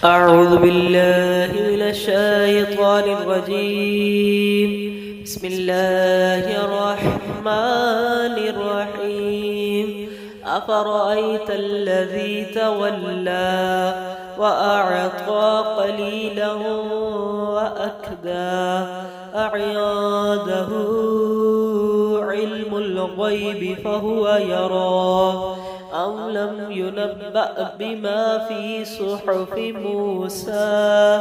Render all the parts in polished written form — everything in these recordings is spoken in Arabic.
أعوذ بالله من الشيطان الرجيم. بسم الله الرحمن الرحيم. أفرأيت الذي تولى وأعطى قليلا وأكدى أعنده علم الغيب فهو يرى أم لم ينبأ بما في صحف موسى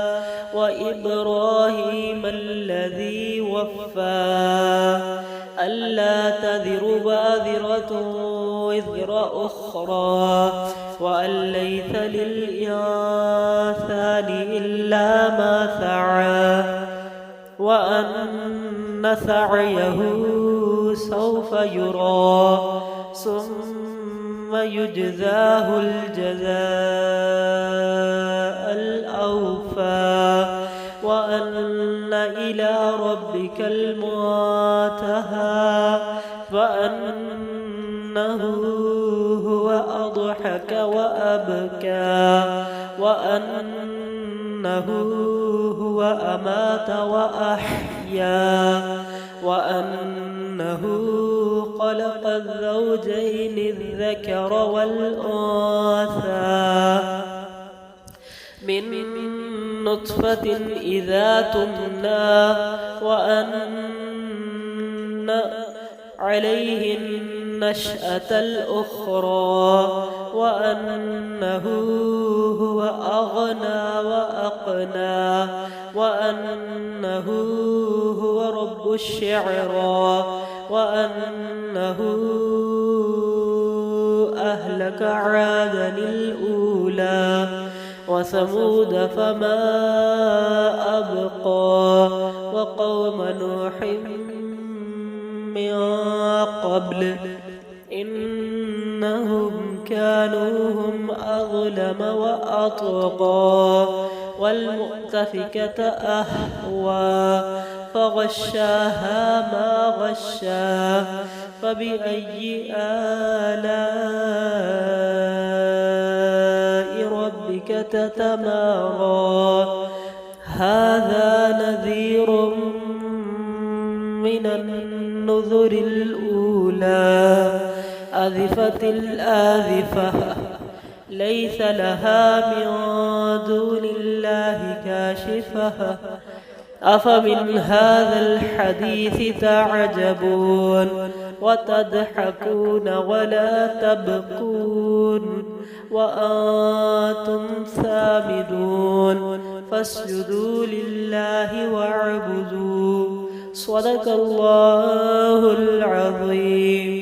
وإبراهيم الذي وفى ألا تذر وازرة وزر أخرى وأن ليس للإنسان إلا ما سعى وأن سعيه سوف يرى ثم يجزاه الجزاء الأوفى وأن إلى ربك المنتهى وأنه هو أضحك وأبكى وأنه هو أمات وأحيا وأنه خلق الزوجين الذكر والأنثى من نطفة إذا تمنى وأن عليه النشأة الأخرى وأنه هو أغنى وأقنى وأنه هو رب الشعرى وأنه أهلك عادا الأولى وثمود فما أبقى وقوم نوح من قبل إنهم كانوا هم أظلم وأطغى والمؤتفكة أهوى فغشاها ما غشا فبأي آلاء ربك تتمارى هذا نذير من النذر الأولى أزفت الآزفة ليس لها من دون الله كاشفة أفمن هذا الحديث تعجبون وتضحكون ولا تبكون وأنتم سامدون فاسجدوا لله واعبدوا صدق الله العظيم.